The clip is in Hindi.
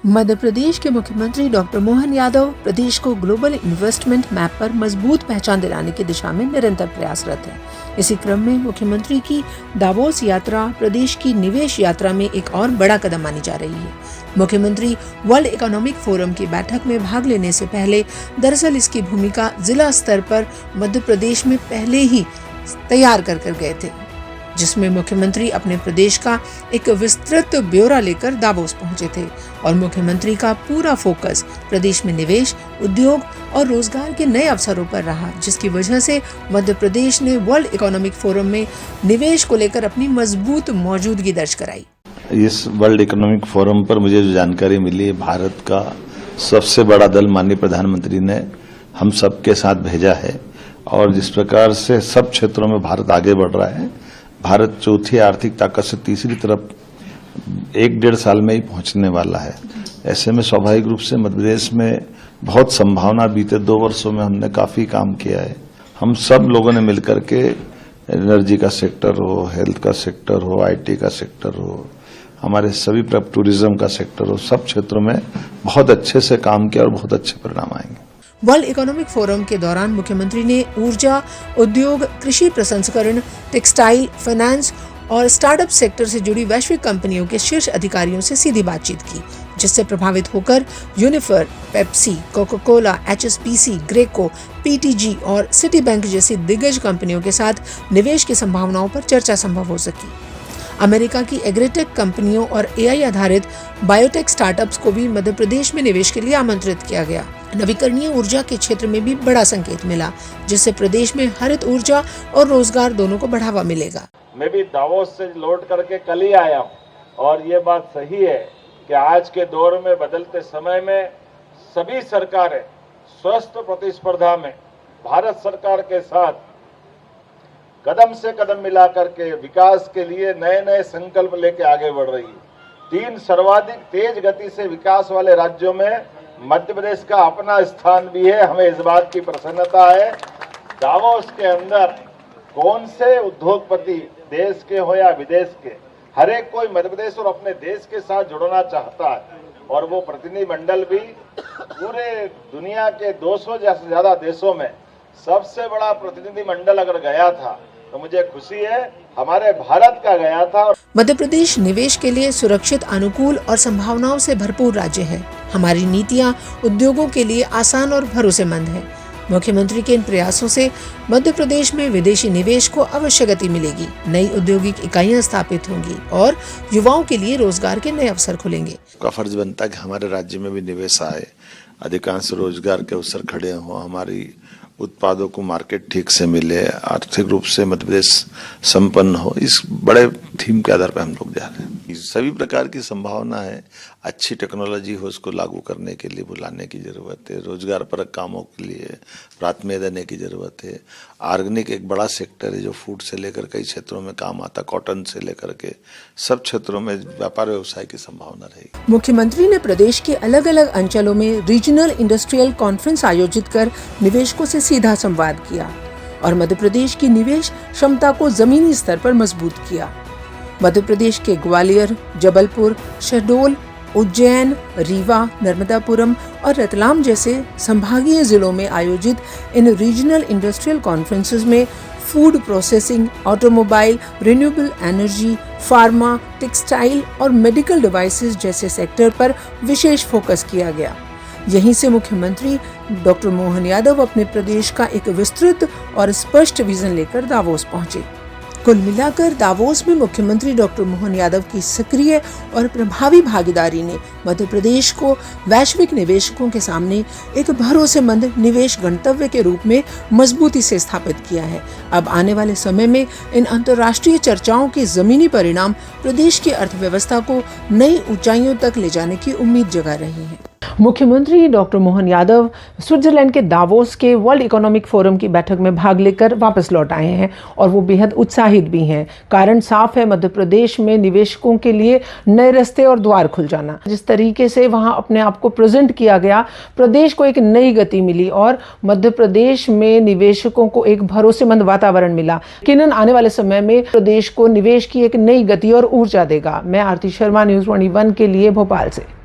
मध्य प्रदेश के मुख्यमंत्री डॉक्टर मोहन यादव प्रदेश को ग्लोबल इन्वेस्टमेंट मैप पर मजबूत पहचान दिलाने की दिशा में निरंतर प्रयासरत है। इसी क्रम में मुख्यमंत्री की दावोस यात्रा प्रदेश की निवेश यात्रा में एक और बड़ा कदम मानी जा रही है। मुख्यमंत्री वर्ल्ड इकोनॉमिक फोरम की बैठक में भाग लेने से पहले दरअसल इसकी भूमिका जिला स्तर पर मध्य प्रदेश में पहले ही तैयार कर गए थे, जिसमें मुख्यमंत्री अपने प्रदेश का एक विस्तृत ब्यौरा लेकर दावोस पहुंचे थे और मुख्यमंत्री का पूरा फोकस प्रदेश में निवेश, उद्योग और रोजगार के नए अवसरों पर रहा, जिसकी वजह से मध्य प्रदेश ने वर्ल्ड इकोनॉमिक फोरम में निवेश को लेकर अपनी मजबूत मौजूदगी दर्ज कराई। इस वर्ल्ड इकोनॉमिक फोरम पर मुझे जो जानकारी मिली है, भारत का सबसे बड़ा दल माननीय प्रधानमंत्री ने हम सबके साथ भेजा है और जिस प्रकार से सब क्षेत्रों में भारत आगे बढ़ रहा है, भारत चौथी आर्थिक ताकत से तीसरी तरफ 1-1.5 साल में ही पहुंचने वाला है। ऐसे में स्वाभाविक रूप से मध्य प्रदेश में बहुत संभावना, बीते 2 वर्षों में हमने काफी काम किया है। हम सब लोगों ने मिलकर के एनर्जी का सेक्टर हो, हेल्थ का सेक्टर हो, आईटी का सेक्टर हो, हमारे सभी टूरिज्म का सेक्टर हो, सब क्षेत्रों में बहुत अच्छे से काम किया और बहुत अच्छे परिणाम आएंगे। वर्ल्ड इकोनॉमिक फोरम के दौरान मुख्यमंत्री ने ऊर्जा, उद्योग, कृषि प्रसंस्करण, टेक्सटाइल, फाइनेंस और स्टार्टअप सेक्टर से जुड़ी वैश्विक कंपनियों के शीर्ष अधिकारियों से सीधी बातचीत की, जिससे प्रभावित होकर यूनिफर, पेप्सी, कोका कोला, HSBC, ग्रेको, PTG और सिटी बैंक जैसी दिग्गज कंपनियों के साथ निवेश की संभावनाओं पर चर्चा संभव हो सकी। अमेरिका की एग्रीटेक कंपनियों और AI आधारित बायोटेक स्टार्टअप्स को भी मध्य प्रदेश में निवेश के लिए आमंत्रित किया गया। नवीकरणीय ऊर्जा के क्षेत्र में भी बड़ा संकेत मिला, जिससे प्रदेश में हरित ऊर्जा और रोजगार दोनों को बढ़ावा मिलेगा। मैं भी दावोस से लौट करके कल ही आया हूँ और ये बात सही है कि आज के दौर में, बदलते समय में सभी सरकारें स्वस्थ प्रतिस्पर्धा में भारत सरकार के साथ कदम से कदम मिला करके विकास के लिए नए नए संकल्प लेके आगे बढ़ रही है। 3 सर्वाधिक तेज गति से विकास वाले राज्यों में मध्य प्रदेश का अपना स्थान भी है। हमें इस बात की प्रसन्नता है। दावोस के अंदर कौन से उद्योगपति, देश के हो या विदेश के, हर एक कोई मध्य प्रदेश और अपने देश के साथ जुड़ना चाहता है और वो प्रतिनिधिमंडल भी पूरे दुनिया के 200 से ज्यादा देशों में सबसे बड़ा प्रतिनिधिमंडल अगर गया था तो मुझे खुशी है हमारे भारत का गया था। मध्य प्रदेश निवेश के लिए सुरक्षित, अनुकूल और संभावनाओं से भरपूर राज्य है। हमारी नीतियां उद्योगों के लिए आसान और भरोसेमंद है। मुख्यमंत्री के इन प्रयासों से मध्य प्रदेश में विदेशी निवेश को अवश्य गति मिलेगी, नई औद्योगिक इकाइयां स्थापित होंगी और युवाओं के लिए रोजगार के नए अवसर खुलेंगे। का फर्ज बनता है कि हमारे राज्य में भी निवेश आए, अधिकांश रोजगार के अवसर खड़े हों, हमारी उत्पादों को मार्केट ठीक से मिले, आर्थिक रूप से मध्य प्रदेश संपन्न हो। इस बड़े थीम के आधार पर हम लोग जा रहे हैं। सभी प्रकार की संभावना है। अच्छी टेक्नोलॉजी हो, उसको लागू करने के लिए बुलाने की जरूरत है। रोजगार परक कामों के लिए प्राथमिकता देने की जरूरत है। ऑर्गेनिक एक बड़ा सेक्टर है जो फूड से लेकर कई क्षेत्रों में काम आता, कॉटन से लेकर के सब क्षेत्रों में व्यापार व्यवसाय की संभावना रहेगी। मुख्यमंत्री ने प्रदेश के अलग अलग अंचलों में रीजनल इंडस्ट्रियल कॉन्फ्रेंस आयोजित कर निवेशकों से सीधा संवाद किया और मध्य प्रदेश की निवेश क्षमता को जमीनी स्तर पर मजबूत किया। मध्य प्रदेश के ग्वालियर, जबलपुर, शहडोल, उज्जैन, रीवा, नर्मदापुरम और रतलाम जैसे संभागीय जिलों में आयोजित इन रीजनल इंडस्ट्रियल कॉन्फ्रेंसेस में food processing, automobile, renewable energy, pharma, textile और मेडिकल डिवाइसेस जैसे सेक्टर पर विशेष फोकस किया गया। यहीं से मुख्यमंत्री डॉक्टर मोहन यादव अपने प्रदेश का एक विस्तृत और स्पष्ट विजन लेकर दावोस पहुंचे। कुल मिलाकर दावोस में मुख्यमंत्री डॉक्टर मोहन यादव की सक्रिय और प्रभावी भागीदारी ने मध्य प्रदेश को वैश्विक निवेशकों के सामने एक भरोसेमंद निवेश गंतव्य के रूप में मजबूती से स्थापित किया है। अब आने वाले समय में इन अंतर्राष्ट्रीय चर्चाओं के जमीनी परिणाम प्रदेश की अर्थव्यवस्था को नई ऊंचाइयों तक ले जाने की उम्मीद जगा रहे हैं। मुख्यमंत्री डॉक्टर मोहन यादव स्विट्जरलैंड के दावोस के वर्ल्ड इकोनॉमिक फोरम की बैठक में भाग लेकर वापस लौट आए हैं और वो बेहद उत्साहित भी हैं। कारण साफ है, मध्य प्रदेश में निवेशकों के लिए नए रास्ते और द्वार खुल जाना। जिस तरीके से वहां अपने आप को प्रेजेंट किया गया, प्रदेश को एक नई गति मिली और मध्य प्रदेश में निवेशकों को एक भरोसेमंद वातावरण मिला। यकीनन आने वाले समय में प्रदेश को निवेश की एक नई गति और ऊर्जा देगा। मैं आरती शर्मा, न्यूज़ 21 के लिए भोपाल से।